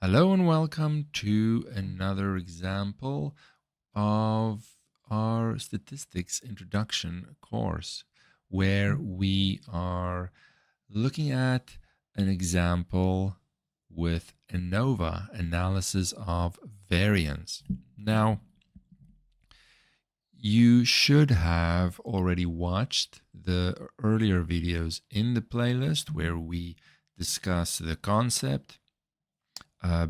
Hello and welcome to another example of our statistics introduction course, where we are looking at an example with ANOVA, analysis of variance. Now, you should have already watched the earlier videos in the playlist where we discuss the concept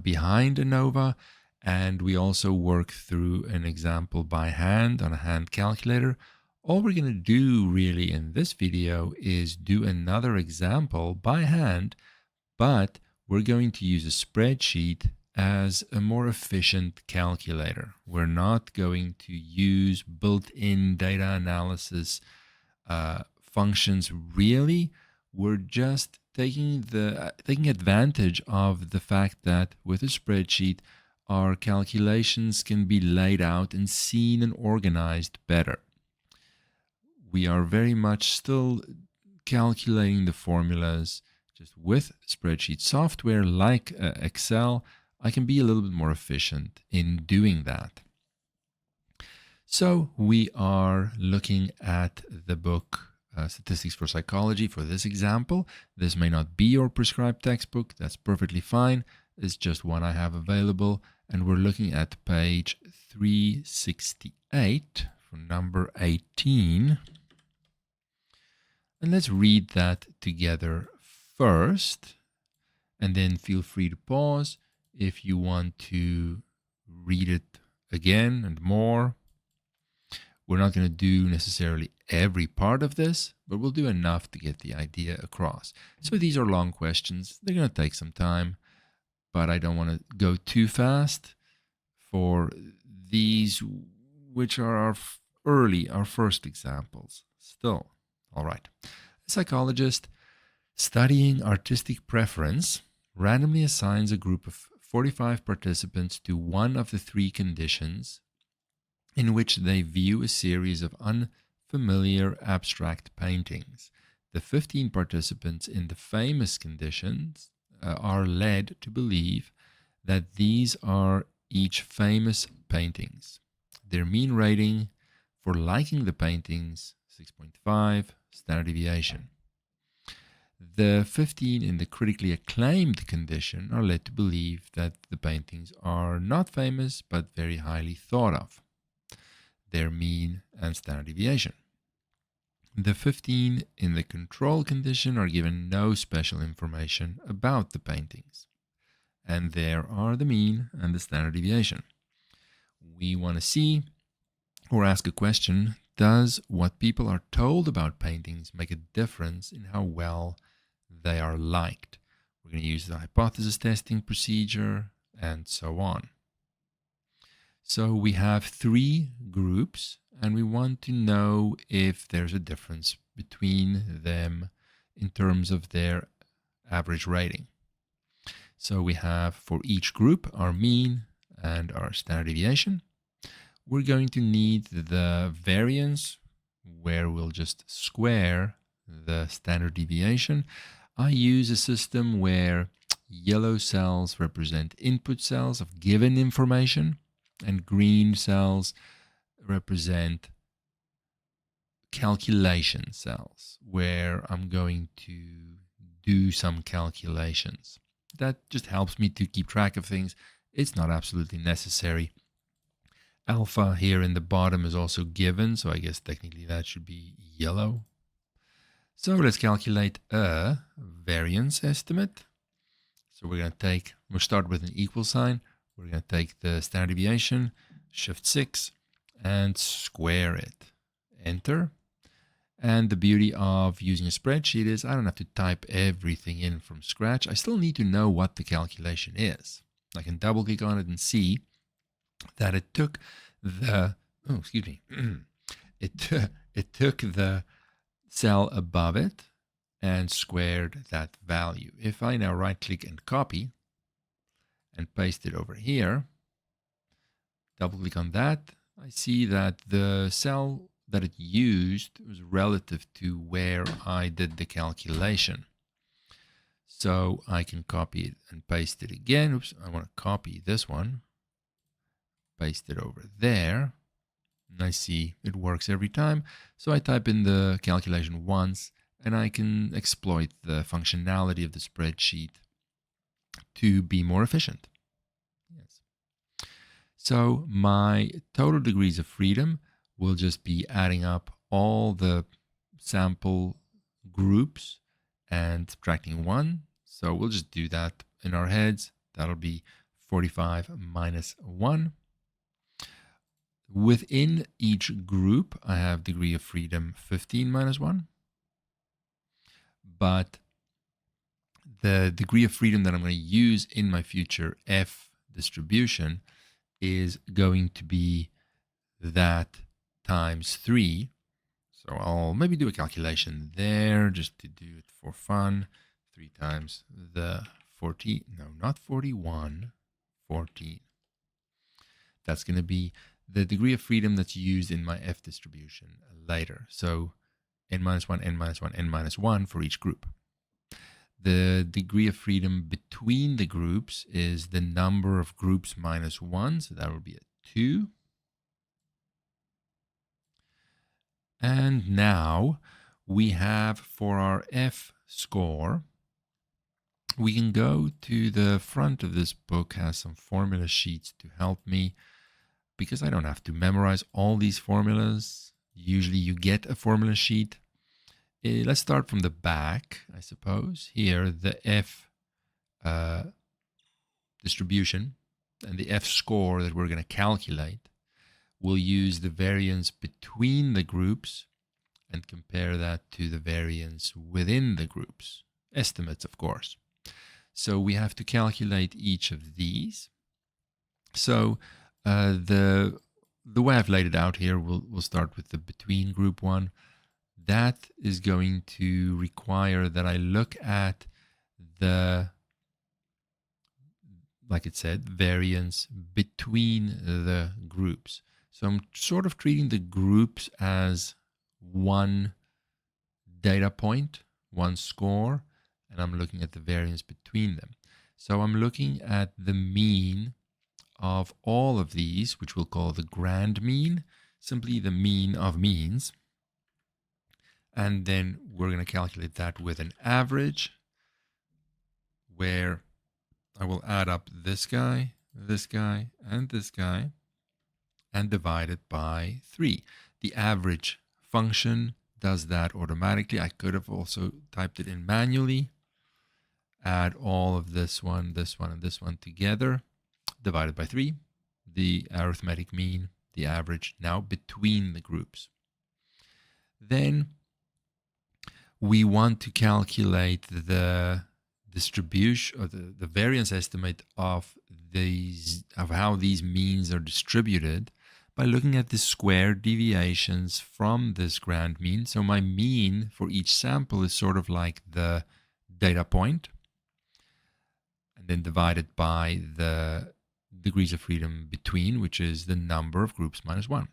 behind ANOVA, and we also work through an example by hand on a hand calculator. All we're going to do really in this video is do another example by hand, but we're going to use a spreadsheet as a more efficient calculator. We're not going to use built-in data analysis functions really. We're just taking advantage of the fact that with a spreadsheet, our calculations can be laid out and seen and organized better. We are very much still calculating the formulas just with spreadsheet software like Excel. I can be a little bit more efficient in doing that. So we are looking at the book Statistics for Psychology for this example. This may not be your prescribed textbook. That's perfectly fine. It's just one I have available. And we're looking at page 368 for number 18. And let's read that together first. And then feel free to pause if you want to read it again and more. We're not going to do necessarily every part of this, but we'll do enough to get the idea across. So these are long questions. They're going to take some time, but I don't want to go too fast for these, which are our first examples. Still, all right. A psychologist studying artistic preference randomly assigns a group of 45 participants to one of the three conditions in which they view a series of unfamiliar abstract paintings. The 15 participants in the famous conditions are led to believe that these are each famous paintings. Their mean rating for liking the paintings, 6.5, standard deviation. The 15 in the critically acclaimed condition are led to believe that the paintings are not famous but very highly thought of. Their mean and standard deviation. The 15 in the control condition are given no special information about the paintings. And there are the mean and the standard deviation. We want to see or ask a question: does what people are told about paintings make a difference in how well they are liked? We're going to use the hypothesis testing procedure and so on. So we have three groups, and we want to know if there's a difference between them in terms of their average rating. So we have for each group our mean and our standard deviation. We're going to need the variance, where we'll just square the standard deviation. I use a system where yellow cells represent input cells of given information, and green cells represent calculation cells, where I'm going to do some calculations. That just helps me to keep track of things. It's not absolutely necessary. Alpha here in the bottom is also given, so I guess technically that should be yellow. So let's calculate a variance estimate. So we'll start with an equal sign. We're going to take the standard deviation, shift 6, and square it. Enter. And the beauty of using a spreadsheet is I don't have to type everything in from scratch. I still need to know what the calculation is. I can double click on it and see that it took the, it took the cell above it and squared that value. If I now right click and copy and paste it over here, double click on that, I see that the cell that it used was relative to where I did the calculation. So I can copy it and paste it again. Oops, I want to copy this one, paste it over there. And I see it works every time. So I type in the calculation once and I can exploit the functionality of the spreadsheet to be more efficient. Yes. So my total degrees of freedom will just be adding up all the sample groups and subtracting 1. So we'll just do that in our heads. That'll be 45 minus 1. Within each group, I have degree of freedom 15 minus 1. But the degree of freedom that I'm going to use in my future F distribution is going to be that times 3. So I'll maybe do a calculation there just to do it for fun. 3 times the 40, no, not 41, 14. That's going to be the degree of freedom that's used in my F distribution later. So n minus 1, n minus 1, n minus 1 for each group. The degree of freedom between the groups is the number of groups minus 1, so that will be a 2. And now we have for our F score, we can go to the front of this book, has some formula sheets to help me because I don't have to memorize all these formulas. Usually you get a formula sheet. Let's start from the back, I suppose. Here, the F distribution and the F score that we're going to calculate. We'll use the variance between the groups and compare that to the variance within the groups. Estimates, of course. So we have to calculate each of these. So the way I've laid it out here, we'll start with the between group one. That is going to require that I look at the, like it said, variance between the groups. So I'm sort of treating the groups as one data point, one score, and I'm looking at the variance between them. So I'm looking at the mean of all of these, which we'll call the grand mean, simply the mean of means. And then we're going to calculate that with an average, where I will add up this guy, and this guy, and divide it by 3. The average function does that automatically. I could have also typed it in manually. Add all of this one, and this one together, divided by 3. The arithmetic mean, the average, now between the groups. Then we want to calculate the distribution, or the variance estimate of how these means are distributed by looking at the square deviations from this grand mean. So my mean for each sample is sort of like the data point, and then divided by the degrees of freedom between, which is the number of groups minus 1.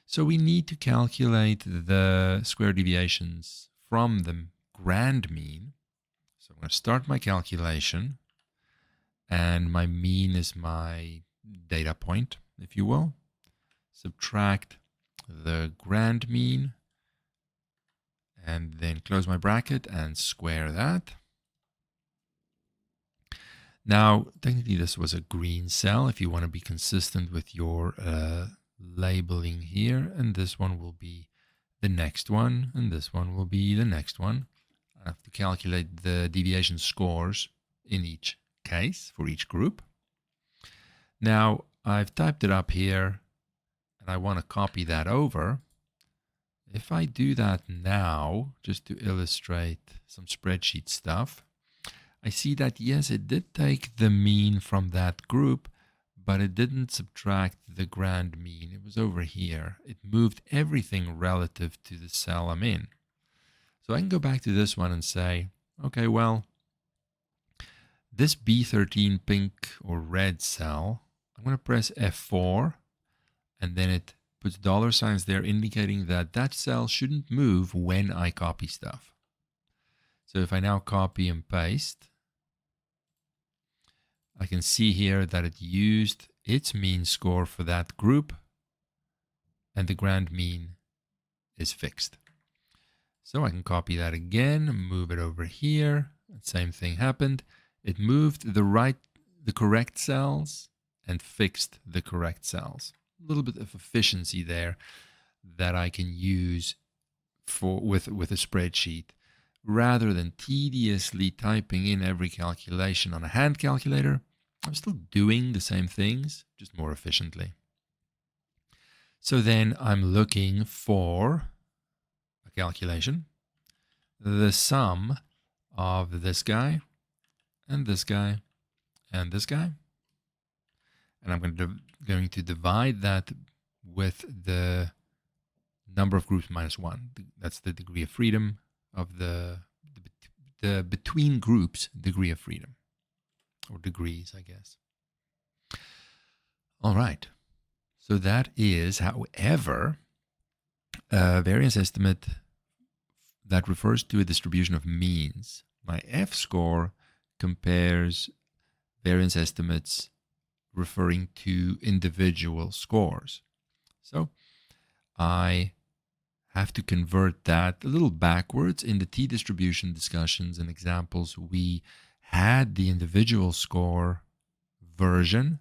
So we need to calculate the square deviations from the grand mean. So I'm going to start my calculation, and my mean is my data point, if you will. Subtract the grand mean, and then close my bracket and square that. Now, technically this was a green cell if you want to be consistent with your labeling here, and this one will be the next one, and this one will be the next one. I have to calculate the deviation scores in each case for each group. Now, I've typed it up here, and I want to copy that over. If I do that now, just to illustrate some spreadsheet stuff, I see that, yes, it did take the mean from that group, but it didn't subtract the grand mean. It was over here. It moved everything relative to the cell I'm in. So I can go back to this one and say, okay, well, this B13 pink or red cell, I'm going to press F4, and then it puts dollar signs there indicating that that cell shouldn't move when I copy stuff. So if I now copy and paste, I can see here that it used its mean score for that group, and the grand mean is fixed. So I can copy that again, move it over here. Same thing happened. It moved the correct cells and fixed the correct cells. A little bit of efficiency there that I can use with a spreadsheet. Rather than tediously typing in every calculation on a hand calculator, I'm still doing the same things, just more efficiently. So then I'm looking for a calculation, the sum of this guy and this guy and this guy. And I'm going to divide that with the number of groups minus 1. That's the degree of freedom of the between groups degree of freedom, or degrees, I guess. All right. So that is, however, a variance estimate that refers to a distribution of means. My F-score compares variance estimates referring to individual scores. So I have to convert that a little backwards. In the t-distribution discussions and examples, we had the individual score version,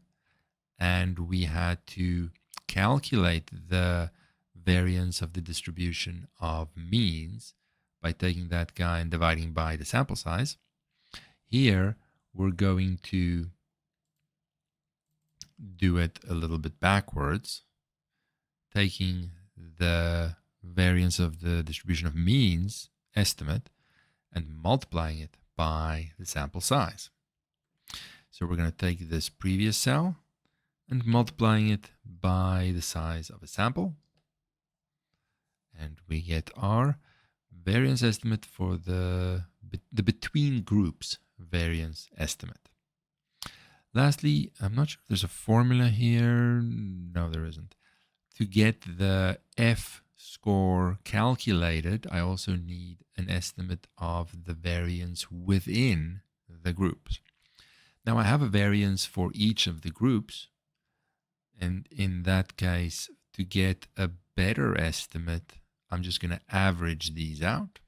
and we had to calculate the variance of the distribution of means by taking that guy and dividing by the sample size. Here, we're going to do it a little bit backwards, taking the variance of the distribution of means estimate and multiplying it by the sample size. So we're going to take this previous cell and multiplying it by the size of a sample, and we get our variance estimate for the between groups variance estimate. Lastly, I'm not sure if there's a formula here. No, there isn't. To get the F-score calculated, I also need an estimate of the variance within the groups. Now I have a variance for each of the groups, and in that case, to get a better estimate, I'm just going to average these out.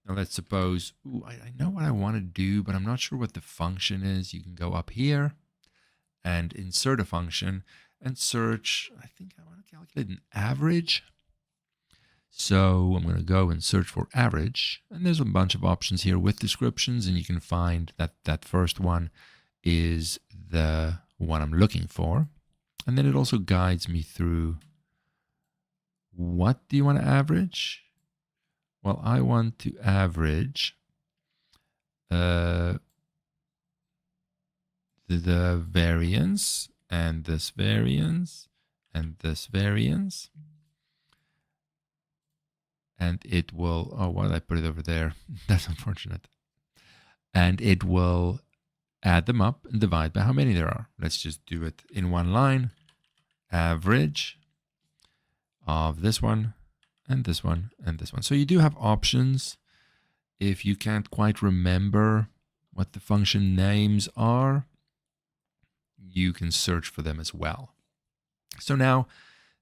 Now let's suppose, I know what I want to do, but I'm not sure what the function is. You can go up here and insert a function and search. I think I want to calculate an average. So I'm going to go and search for average. And there's a bunch of options here with descriptions, and you can find that that first one is the one I'm looking for. And then it also guides me through, what do you want to average? Well, I want to average the variance and this variance and this variance. And it will, oh, why did I put it over there? That's unfortunate. And it will add them up and divide by how many there are. Let's just do it in one line. Average of this one and this one and this one. So you do have options. If you can't quite remember what the function names are, you can search for them as well. So now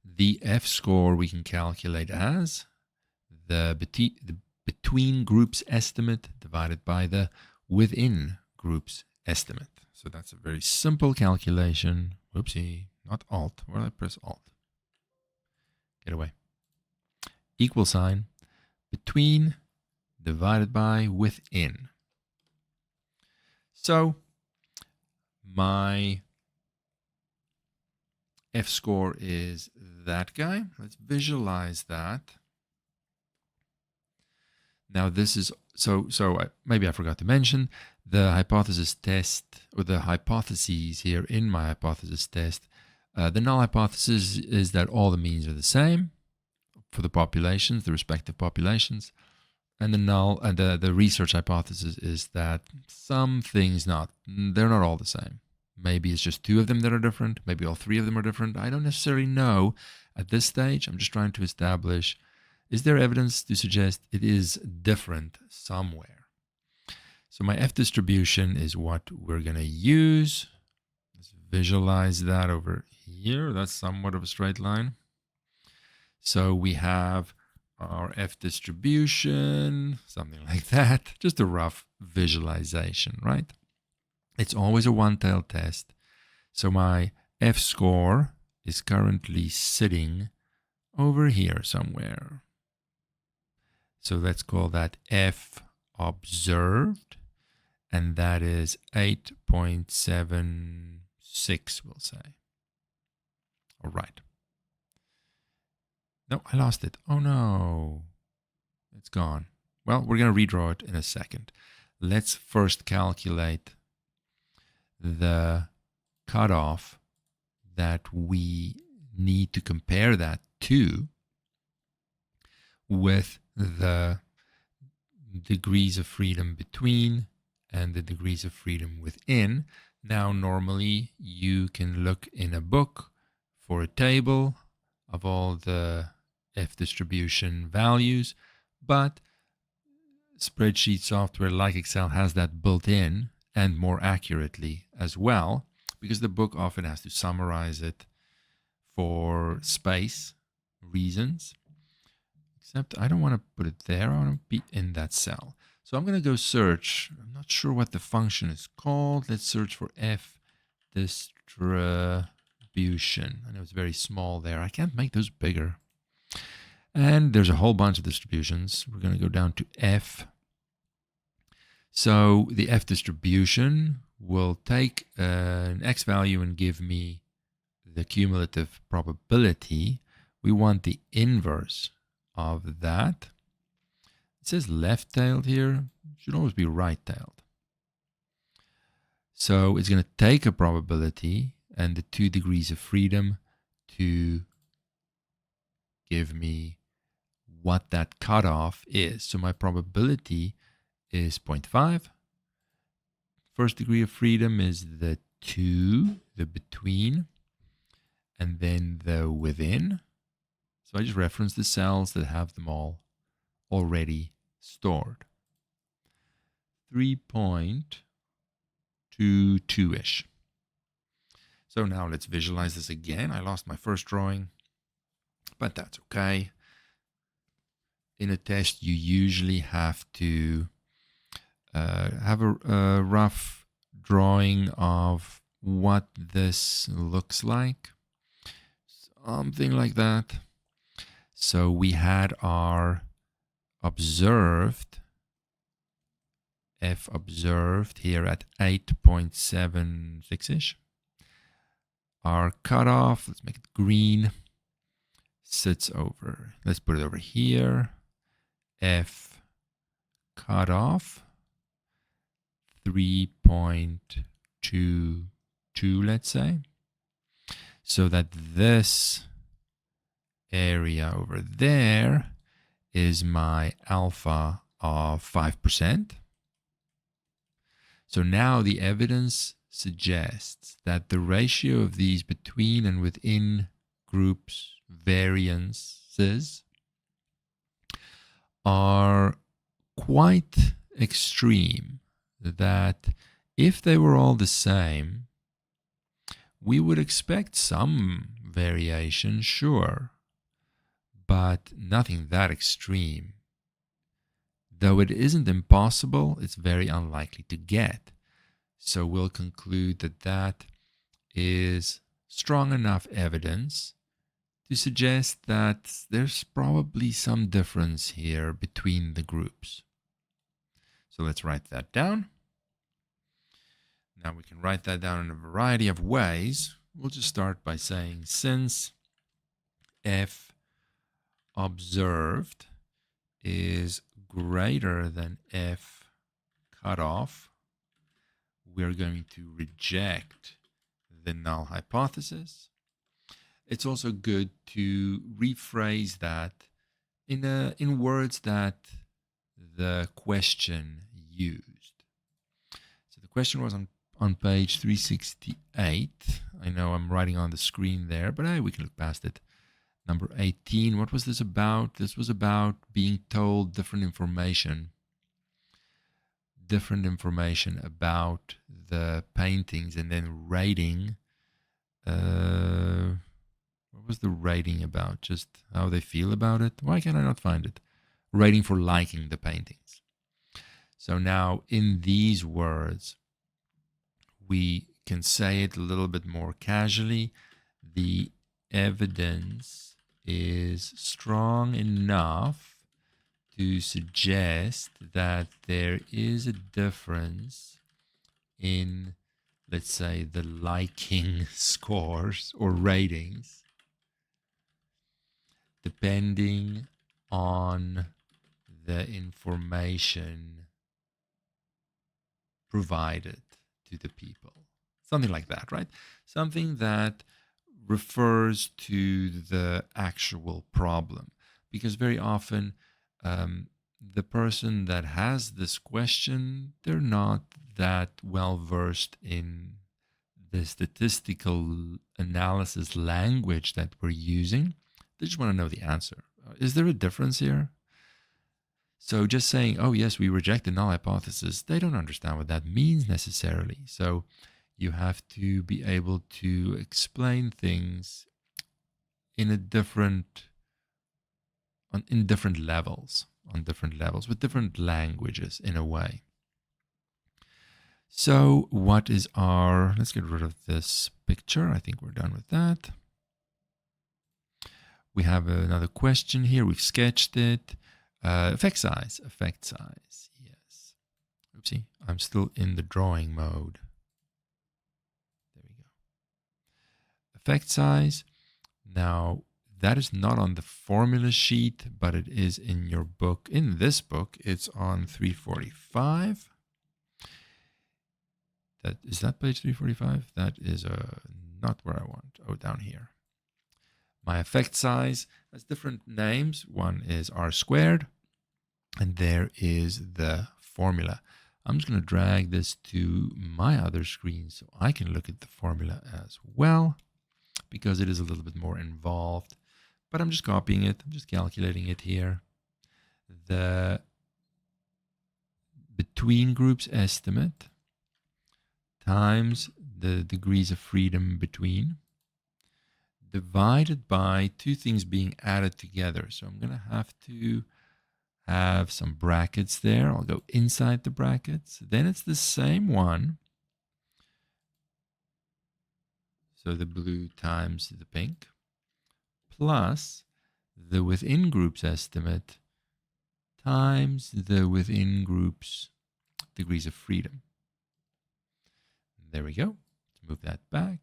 the F-score we can calculate as the between groups estimate divided by the within groups estimate. So that's a very simple calculation. Whoopsie, not Alt. Where did I press Alt? Get away. Equal sign, between divided by within. So my F-score is that guy. Let's visualize that. Now this is, maybe I forgot to mention, the hypothesis test, or the hypotheses here in my hypothesis test. The null hypothesis is that all the means are the same for the populations, the respective populations. And the null, and the research hypothesis is that some things they're not all the same. Maybe it's just two of them that are different. Maybe all three of them are different. I don't necessarily know at this stage. I'm just trying to establish, is there evidence to suggest it is different somewhere? So my F distribution is what we're going to use. Let's visualize that over here. That's somewhat of a straight line. So we have our F distribution, something like that. Just a rough visualization, right? It's always a one-tailed test. So my F score is currently sitting over here somewhere. So let's call that F observed, and that is 8.76, we'll say. All right. No, I lost it. Oh no, it's gone. Well, we're going to redraw it in a second. Let's first calculate the cutoff that we need to compare that to with the degrees of freedom between and the degrees of freedom within. Now, normally you can look in a book for a table of all the F distribution values, but spreadsheet software like Excel has that built in and more accurately as well, because the book often has to summarize it for space reasons. Except I don't want to put it there. I want to be in that cell. So I'm going to go search. I'm not sure what the function is called. Let's search for F distribution. I know it's very small there. I can't make those bigger. And there's a whole bunch of distributions. We're going to go down to F. So the F distribution will take an X value and give me the cumulative probability. We want the inverse of that. It says left-tailed here. It should always be right-tailed. So it's going to take a probability and the 2 degrees of freedom to give me what that cutoff is. So my probability is 0.5. First degree of freedom is the 2, the between, and then the within. So I just reference the cells that have them all already stored. 3.22-ish. So now let's visualize this again. I lost my first drawing, but that's okay. In a test, you usually have to have a rough drawing of what this looks like. Something like that. So we had our observed, F observed here at 8.76-ish. Our cutoff, let's make it green, sits over, let's put it over here. F cutoff, 3.22, let's say. So that this area over there is my alpha of 5%. So now the evidence suggests that the ratio of these between and within groups variances are quite extreme, that if they were all the same, we would expect some variation, sure, but nothing that extreme. Though it isn't impossible, it's very unlikely to get. So we'll conclude that that is strong enough evidence to suggest that there's probably some difference here between the groups. So let's write that down. Now we can write that down in a variety of ways. We'll just start by saying since F observed is greater than F cutoff, we're going to reject the null hypothesis. It's also good to rephrase that in words that the question used. So the question was on page 368. I know I'm writing on the screen there, but we can look past it. Number 18, what was this about? This was about being told different information. different information about the paintings and then rating. What was the rating about? Just how they feel about it? Why can I not find it? Rating for liking the paintings. So now in these words, we can say it a little bit more casually. The evidence is strong enough to suggest that there is a difference in, let's say, the liking scores or ratings depending on the information provided to the people. Something like that, right? Something that refers to the actual problem. Because very often the person that has this question, they're not that well versed in the statistical analysis language that we're using. They just want to know the answer. Is there a difference here? So just saying, oh yes, we reject the null hypothesis, they don't understand what that means necessarily. So you have to be able to explain things in a different, in different levels, on different levels, with different languages in a way. So what is our, let's get rid of this picture. I think we're done with that. We have another question here. We've sketched it. Effect size, yes. Oopsie, I'm still in the drawing mode. There we go. Effect size. Now, that is not on the formula sheet, but it is in your book. In this book, it's on 345. Is that page 345? That is not where I want. Oh, down here. My effect size has different names. One is R squared, and there is the formula. I'm just going to drag this to my other screen so I can look at the formula as well, because it is a little bit more involved. But I'm just copying it. I'm just calculating it here. The between groups estimate times the degrees of freedom between, divided by two things being added together. So I'm going to have some brackets there. I'll go inside the brackets. Then it's the same one. So the blue times the pink, plus the within groups estimate times the within groups degrees of freedom. There we go. Let's move that back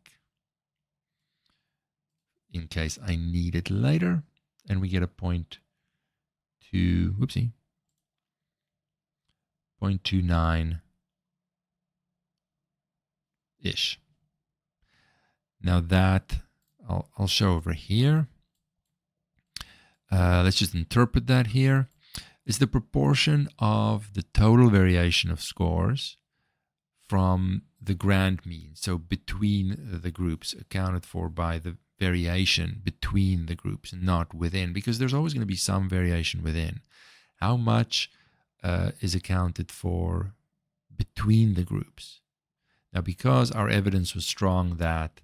in case I need it later. And we get a 0.29-ish. Now that I'll show over here. Let's just interpret that here. Is the proportion of the total variation of scores from the grand mean, so between the groups, accounted for by the variation between the groups and not within, because there's always going to be some variation within. How much is accounted for between the groups? Now, because our evidence was strong that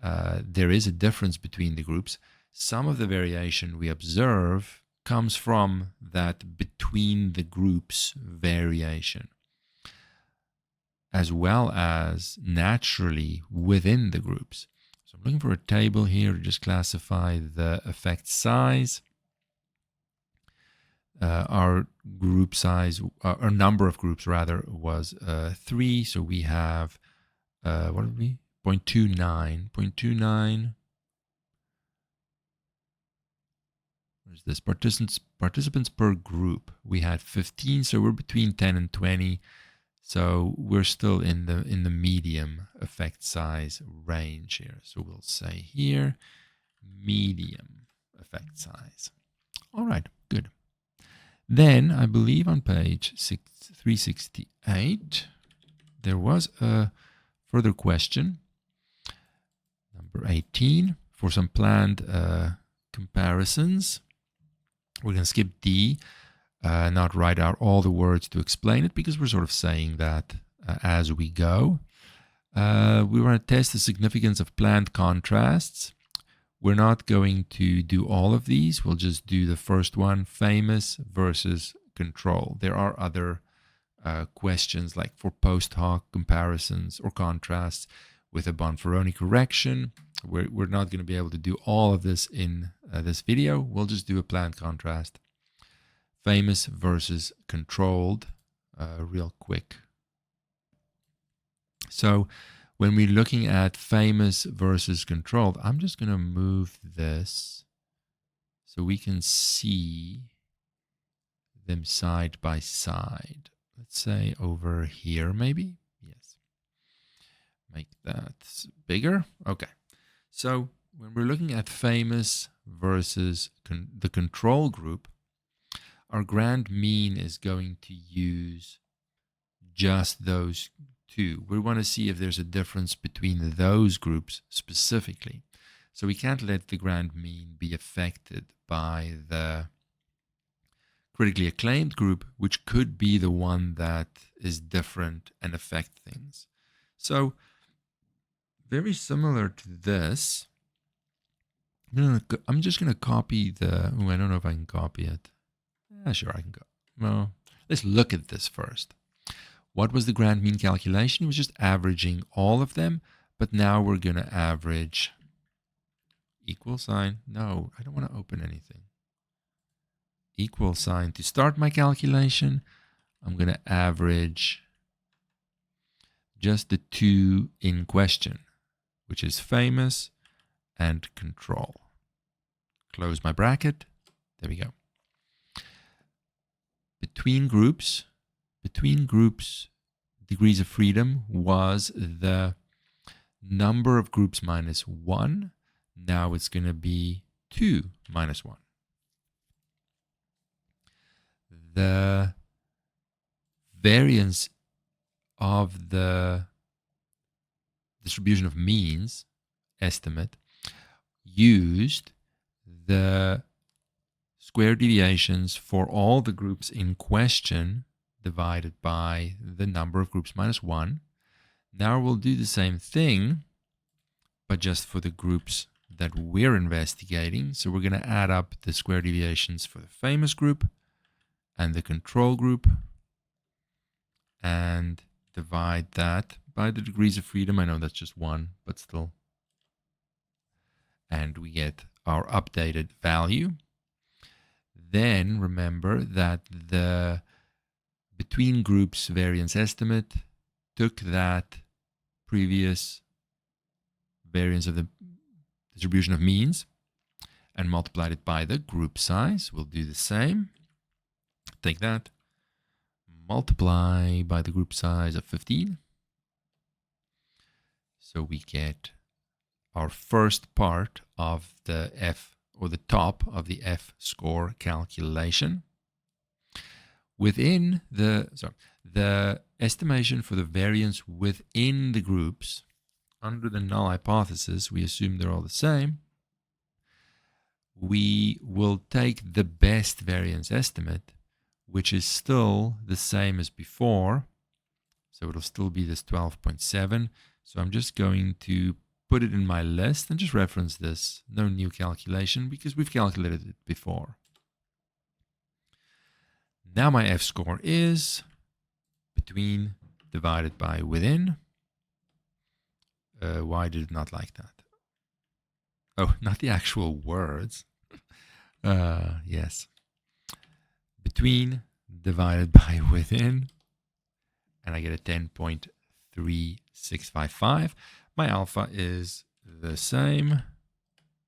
there is a difference between the groups, some of the variation we observe comes from that between the groups variation, as well as naturally within the groups. So I'm looking for a table here to just classify the effect size. Our group size, our number of groups rather, was 3. So we have, what are we? 0.29. 0.29. Where's this? Participants per group. We had 15, so we're between 10 and 20. So we're still in the medium effect size range here. So we'll say here, medium effect size. All right, good. Then I believe on page 368, there was a further question, number 18, for some planned comparisons. We're going to skip D. not write out all the words to explain it, because we're sort of saying that as we go. We want to test the significance of planned contrasts. We're not going to do all of these. We'll just do the first one, famous versus control. There are other questions like for post hoc comparisons or contrasts with a Bonferroni correction. We're not going to be able to do all of this in this video. We'll just do a planned contrast. Famous versus controlled, real quick. So when we're looking at famous versus controlled, I'm just going to move this so we can see them side by side. Let's say over here, maybe. Yes. Make that bigger. Okay. So when we're looking at famous versus the control group, our grand mean is going to use just those two. We want to see if there's a difference between those groups specifically. So we can't let the grand mean be affected by the critically acclaimed group, which could be the one that is different and affect things. So very similar to this, I'm just going to copy the, I don't know if I can copy it. Sure, I can go. Well, let's look at this first. What was the grand mean calculation? It was just averaging all of them, but now we're going to average equal sign. No, I don't want to open anything. Equal sign. To start my calculation, I'm going to average just the two in question, which is famous and control. Close my bracket. There we go. Between groups, degrees of freedom was the number of groups minus 1. Now it's going to be 2 minus 1. The variance of the distribution of means estimate used the square deviations for all the groups in question divided by the number of groups minus 1. Now we'll do the same thing, but just for the groups that we're investigating. So we're going to add up the square deviations for the famous group and the control group and divide that by the degrees of freedom. I know that's just 1, but still. And we get our updated value. Then remember that the between groups variance estimate took that previous variance of the distribution of means and multiplied it by the group size. We'll do the same. Take that, multiply by the group size of 15. So we get our first part of the F, or the top of the F score calculation. Within the estimation for the variance within the groups, under the null hypothesis, we assume they're all the same. We will take the best variance estimate, which is still the same as before. So it'll still be this 12.7. So I'm just going to put it in my list and just reference this. No new calculation because we've calculated it before. Now my F score is between divided by within. Why did it not like that? Oh, not the actual words. Yes. Between divided by within. And I get a 10.3655. My alpha is the same.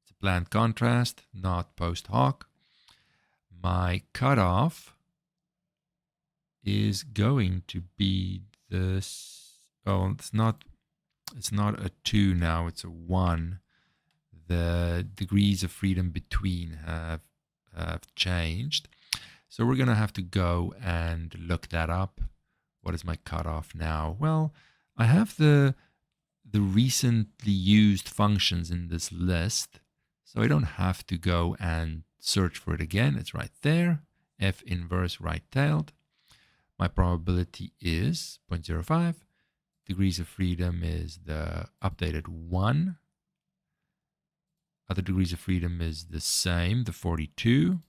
It's a planned contrast, not post hoc. My cutoff is going to be this. Oh, it's not a 2 now, it's a 1. The degrees of freedom between have changed. So we're going to have to go and look that up. What is my cutoff now? Well, I have the recently used functions in this list, so I don't have to go and search for it again. It's right there. F inverse right-tailed. My probability is 0.05. Degrees of freedom is the updated 1. Other degrees of freedom is the same, the 42.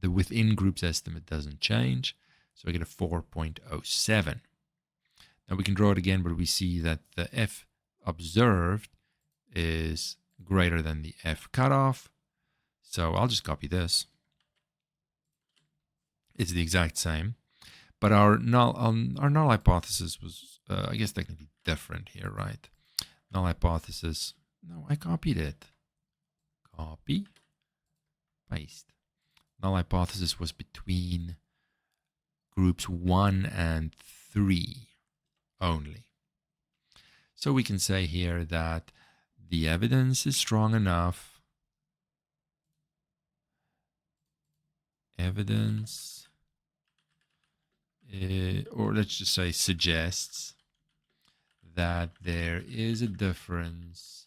The within groups estimate doesn't change, so I get a 4.07. Now we can draw it again, but we see that the F observed is greater than the F cutoff. So I'll just copy this. It's the exact same, but our null hypothesis was, I guess, technically different here, right? Null hypothesis. No, I copied it. Copy, paste. Null hypothesis was between groups 1 and 3 only. So we can say here that the evidence is strong enough. Evidence, or let's just say suggests that there is a difference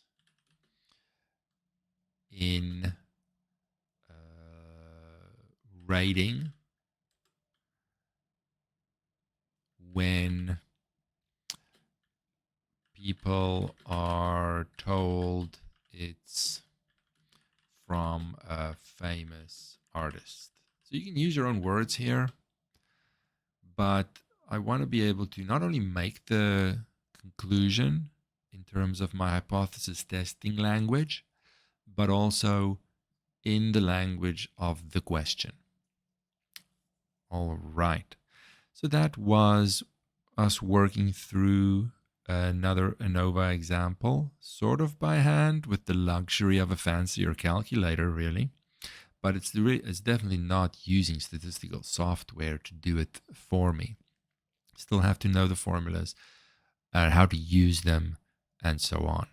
in rating when people are told it's from a famous artist. So you can use your own words here, but I want to be able to not only make the conclusion in terms of my hypothesis testing language, but also in the language of the question. All right. So that was us working through another ANOVA example, sort of by hand with the luxury of a fancier calculator, really. But it's definitely not using statistical software to do it for me. Still have to know the formulas, how to use them, and so on.